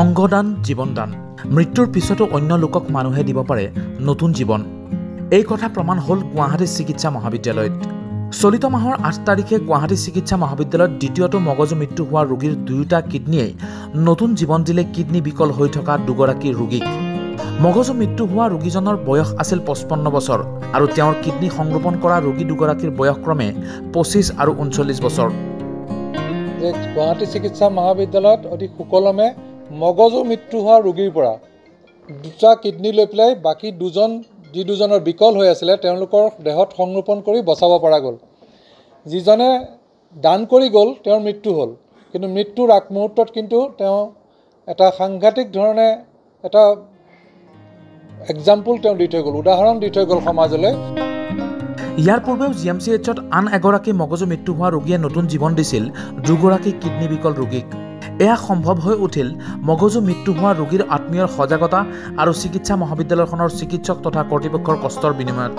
অংগদান জীৱনদান মৃত্যুৰ পিছতো অন্য লোকক মানুহে দিব পাৰে নতুন জীৱন। এই কথা প্ৰমাণ হ'ল গুৱাহাটী চিকিৎসা মহাবিদ্যালয়ত। চলিত মাহৰ ৮ তাৰিখে গুৱাহাটী চিকিৎসা মহাবিদ্যালয়ত দ্বিতীয়টো মগজু মৃত্যু হোৱা ৰোগীৰ দুয়োটা কিডনীয়ে নতুন জীৱন দিলে কিডনী বিকল হৈ থকা দুগৰাকী ৰোগীক। মগজু মৃত্যু হোৱা ৰোগীজনৰ বয়স আছিল ৫৫ বছৰ আৰু তেওঁৰ কিডনী সংৰোপণ কৰা ৰোগী দুগৰাকীৰ বয়স ক্ৰমে ২৫ আৰু ৩৯ বছৰ। গুৱাহাটী চিকিৎসা মহাবিদ্যালয়ত অতি সুকলমে মগজু মৃত্যু হোৱা ৰোগীৰ পৰা দুটা কিডনী লৈ পেলাই বাকী দুজনৰ বিকল হৈ আছিলে তেওঁলোকৰ দেহত সংৰোপণ কৰি বচাব পৰা গ'ল। যিজনে দান কৰি গ'ল তেওঁৰ মৃত্যু হ'ল, কিন্তু মৃত্যুৰ আগমুহূৰ্তত কিন্তু তেওঁ এটা সাংঘাতিক ধৰণে এটা এক্সাম্পল তেওঁ দি থৈ গ'ল, উদাহৰণ দি থৈ গ'ল সমাজলৈ। ইয়াৰ পূৰ্বেও GMCHত আন এগৰাকী মগজু মৃত্যু হোৱা ৰোগীয়ে নতুন জীৱন দিছিল দুগৰাকী কিডনী বিকল ৰোগীক। এয়া সম্ভৱ হৈ উঠিল মগজু মৃত্যু হোৱা ৰোগীৰ আত্মীয়ৰ সজাগতা আৰু চিকিৎসা মহাবিদ্যালয়খনৰ চিকিৎসক তথা কৰ্তৃপক্ষৰ কষ্টৰ বিনিময়ত।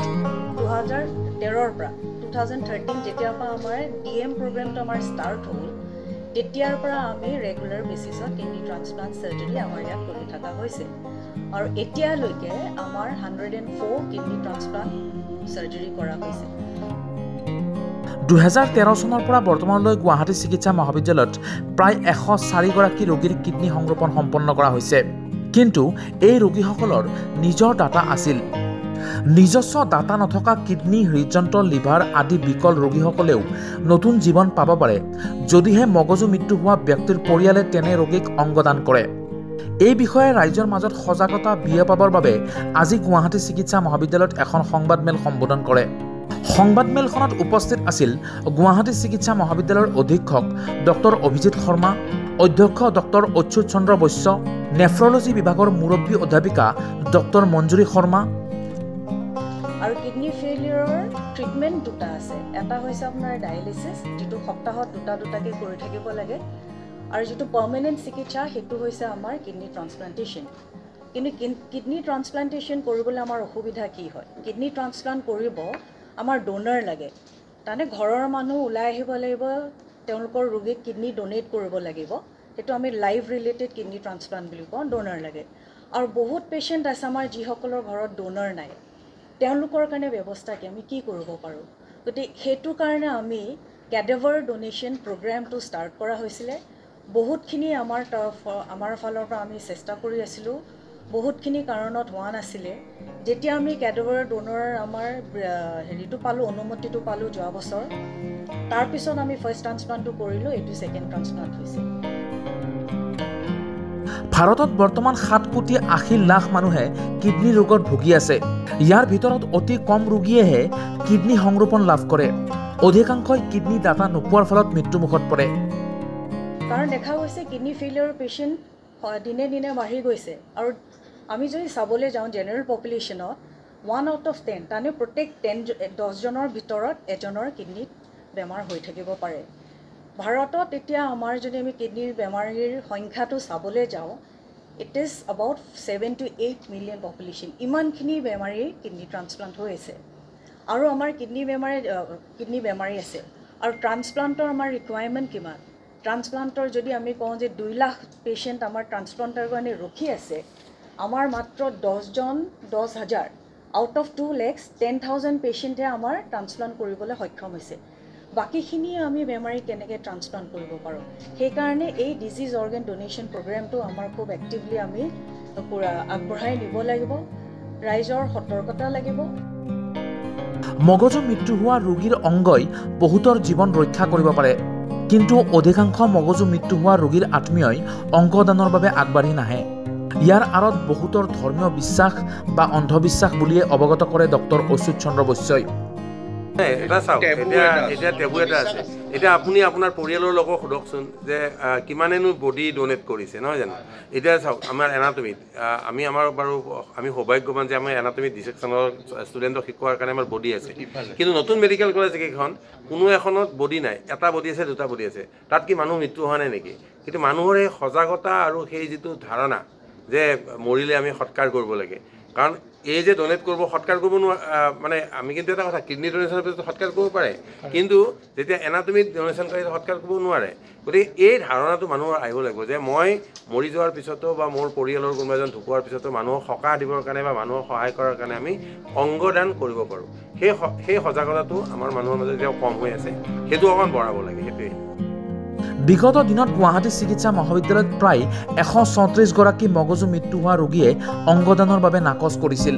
2013 পৰা 2013 যেতিয়াৰ পৰা আমাৰ DM প্ৰগ্ৰামটো আমাৰ ষ্টাৰ্ট হ'ল, তেতিয়াৰ পৰা আমি ৰেগুলাৰ বেচিছত কিডনী ট্ৰান্সপ্লাণ্ট চাৰ্জাৰী আমাৰ ইয়াত কৰি থকা হৈছে আৰু এতিয়ালৈকে আমাৰ 104 কিডনী ট্ৰান্সপ্লাণ্ট চাৰ্জাৰী কৰা হৈছে। 2013 চনৰ পৰা বৰ্তমানলৈ গুৱাহাটী চিকিৎসা মহাবিদ্যালয়ত প্ৰায় 104 গৰাকী ৰোগীৰ কিডনী সংৰোপণ সম্পন্ন কৰা হৈছে। কিন্তু এই ৰোগীসকলৰ নিজৰ ডাটা আছিল। নিজস্ব ডাটা নথকা কিডনী, হৃদযন্ত্ৰ, লিভাৰ আদি বিকল ৰোগীসকলেও নতুন জীৱন পাব পাৰে যদিহে মগজু মৃত্যু হোৱা ব্যক্তিৰ পৰিয়ালে তেনে ৰোগীক অংগদান কৰে। এই বিষয়ে ৰাইজৰ মাজত সজাগতা বিয়পাবৰ বাবে আজি গুৱাহাটী চিকিৎসা মহাবিদ্যালয়ত এখন সংবাদমেল সম্বোধন কৰে। সংবাদমেলখনত উপস্থিত আছিল গুৱাহাটী চিকিৎসা মহাবিদ্যালয়ৰ অধীক্ষক ডক্টৰ অভিজিৎ শৰ্মা, অধ্যক্ষ ডক্টৰ অচ্যুত চন্দ্ৰ বৈশ্য, নেফ্ৰলজি বিভাগৰ মুৰব্বী অধ্যাপিকা ডক্টৰ মঞ্জুৰী শৰ্মা। আৰু কিডনী ফেইলিয়ৰৰ ট্ৰিটমেণ্ট দুটা আছে। এটা হৈছে আপোনাৰ ডায়েলিচিছ, যিটো সপ্তাহত দুটাকৈ কৰি থাকিব লাগে, আৰু যিটো পাৰ্মানেণ্ট চিকিৎসা সেইটো হৈছে আমাৰ কিডনী ট্ৰান্সপ্লান্টেশ্যন। কিন্তু কিডনী ট্ৰান্সপ্লান্টেশ্যন কৰিবলৈ আমাৰ অসুবিধা কি হয়? কিডনী ট্ৰান্সপ্লাণ্ট কৰিব আমাৰ ডোনাৰ লাগে, তাৰমানে ঘৰৰ মানুহ ওলাই আহিব লাগিব, তেওঁলোকৰ ৰোগীক কিডনী ডোনেট কৰিব লাগিব। সেইটো আমি লাইভ ৰিলেটেড কিডনী ট্ৰান্সপ্লাণ্ট বুলি কওঁ, ডোনাৰ লাগে। আৰু বহুত পেচেণ্ট আছে আমাৰ যিসকলৰ ঘৰত ডোনাৰ নাই, তেওঁলোকৰ কাৰণে ব্যৱস্থা কি, আমি কি কৰিব পাৰোঁ? গতিকে সেইটো কাৰণে আমি কেডাভাৰ ডোনেশ্যন প্ৰগ্ৰামটো ষ্টাৰ্ট কৰা হৈছিলে। বহুতখিনি আমাৰ ফালৰ পৰা আমি চেষ্টা কৰি আছিলোঁ, বহুতখিনি কাৰণত হোৱা নাছিলে। যেতিয়া আমি কেডাভাৰ ডোনৰ আমাৰ অনুমতিটো পালোঁ যোৱা বছৰ, তাৰপিছত আমি ফাৰ্ষ্ট ট্ৰান্সপ্লাণ্টটো কৰিলোঁ, এইটো ছেকেণ্ড ট্ৰান্সপ্লাণ্ট হৈছে। ভাৰতত বৰ্তমান 7,80,00,000 মানুহে কিডনী ৰোগত ভুগি আছে। ইয়াৰ ভিতৰত অতি কম ৰোগীয়েহে কিডনী সংৰোপণ লাভ কৰে। অধিকাংশই কিডনী ডাটা নোপোৱাৰ ফলত মৃত্যুমুখত পৰে। কাৰণ দেখা গৈছে কিডনী ফেইলিয়ৰ পেচেণ্ট দিনে দিনে বাঢ়ি গৈছে। আৰু আমি যদি চাবলৈ যাওঁ জেনেৰেল পপুলেশ্যনত 1 out of 10, তাৰমানে প্ৰত্যেক 10জনৰ ভিতৰত এজনৰ কিডনীত বেমাৰ হৈ থাকিব পাৰে। ভাৰতত এতিয়া আমাৰ যদি আমি কিডনীৰ বেমাৰীৰ সংখ্যাটো চাবলৈ যাওঁ, it is about 7 to 8 million population. ইমানখিনি বেমাৰীৰ কিডনী ট্ৰান্সপ্লাণ্ট হৈ আছে আৰু আমাৰ কিডনী বেমাৰী আছে। আৰু ট্ৰান্সপ্লাণ্টৰ আমাৰ ৰিকুৱাৰমেণ্ট কিমান? ট্ৰান্সপ্লাণ্টৰ যদি আমি কওঁ যে 2 লাখ পেচেণ্ট আমাৰ ট্ৰান্সপ্লাণ্টৰ কাৰণে ৰখি আছে, আমাৰ মাত্ৰ 10,000 আউট অফ 2 lakhs 10,000 পেচেণ্টে আমাৰ ট্ৰান্সপ্লাণ্ট কৰিবলৈ সক্ষম হৈছে। বাকীখিনি আমি বেমাৰী কেনেকৈ ট্ৰান্সপ্লাণ্ট কৰিব পাৰোঁ? সেইকাৰণে এই ডিজিজ অৰ্গেন ডোনেশ্যন প্ৰগ্ৰেমটো আমাৰ খুব এক্টিভলি আমি আগবঢ়াই নিব লাগিব, ৰাইজৰ সতৰ্কতা লাগিব। মগজু মৃত্যু হোৱা ৰোগীৰ অংগই বহুতৰ জীৱন ৰক্ষা কৰিব পাৰে, কিন্তু অধিকাংশ মগজু মৃত্যু হোৱা ৰোগীৰ আত্মীয়ই অংগদানৰ বাবে আগবাঢ়ি নাহে। ইয়াৰ আঁৰত বহুতৰ ধৰ্মীয় বিশ্বাস বা অন্ধবিশ্বাস বুলিয়ে অৱগত কৰে ডক্টৰ অচ্যুত চন্দ্ৰ বৈশ্যই। এটা চাওক, এতিয়া টেবু এটা আছে। এতিয়া আপুনি আপোনাৰ পৰিয়ালৰ লোকক সোধকচোন যে কিমানেনো বডি ডোনেট কৰিছে, নহয় জানো? এতিয়া চাওক, আমাৰ এনাটমিত আমি সৌভাগ্যৱান যে আমাৰ এনাটমিত ডিছেকশ্যনৰ ষ্টুডেণ্টক শিকোৱাৰ কাৰণে আমাৰ বডি আছে। কিন্তু নতুন মেডিকেল কলেজ কেইখন কোনো এখনত বডি নাই, এটা বডি আছে, দুটা বডি আছে। তাত কি মানুহ মৃত্যু হোৱা নাই নেকি? কিন্তু মানুহৰ এই সজাগতা আৰু সেই যিটো ধাৰণা যে মৰিলে আমি সৎকাৰ কৰিব লাগে, কাৰণ এই যে ডনেট কৰিব সৎকাৰ কৰিব মানে আমি কিন্তু এটা কথা কিডনি ডনেশ্যনৰ পিছত সৎকাৰ কৰিব পাৰে কিন্তু যেতিয়া এনাটমিক ডনেশ্যন কৰি সৎকাৰ কৰিব নোৱাৰে গতিকে এই ধাৰণাটো মানুহৰ আহিব লাগিব যে মই মৰি যোৱাৰ পিছতো বা মোৰ পৰিয়ালৰ কোনোবা এজন ঢুকোৱাৰ পিছতো মানুহক সকাহ দিবৰ কাৰণে বা মানুহক সহায় কৰাৰ কাৰণে আমি অংগদান কৰিব পাৰোঁ সেই সজাগতাটো আমাৰ মানুহৰ মাজত এতিয়াও কম হৈ আছে সেইটো অকণ বঢ়াব লাগে সেইটোৱে বিগত দিনত গুৱাহাটী চিকিৎসা মহাবিদ্যালয়ত প্ৰায় 134 গৰাকী মগজু মৃত্যু হোৱা ৰোগীয়ে অংগদানৰ বাবে নাকচ কৰিছিল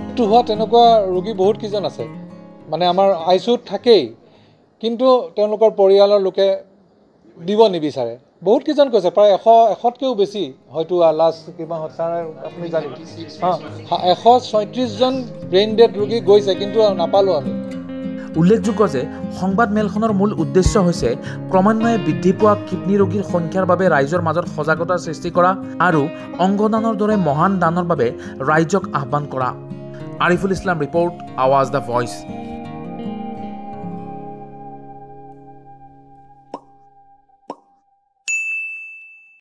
মৃত্যু হোৱা তেনেকুৱা ৰোগী বহুত কেইজন আছে মানে আমাৰ আইচিউত থাকেই কিন্তু তেওঁলোকৰ পৰিয়ালৰ লোকে দিব নিবিচাৰে বহুত কেইজন কৈছে প্ৰায় 100তকৈও বেছি হয়তো লাষ্ট কিমান ছাৰ আপুনি জানিব 136জন ব্ৰেইন ডেড ৰোগী গৈছে কিন্তু নাপালোঁ আমি উল্লেখযোগ্য যে সংবাদ মেলখনৰ মূল উদ্দেশ্য হৈছে ক্ৰমান্বয়ে বৃদ্ধি পোৱা কিডনি ৰোগীৰ সংখ্যাৰ বাবে ৰাইজৰ মাজত সজাগতাৰ সৃষ্টি কৰা আৰু অংগদানৰ দৰে মহান দানৰ বাবে ৰাইজক আহ্বান কৰা আৰিফুল ইছলাম ৰিপৰ্ট আৱাজ দ্য ভইচ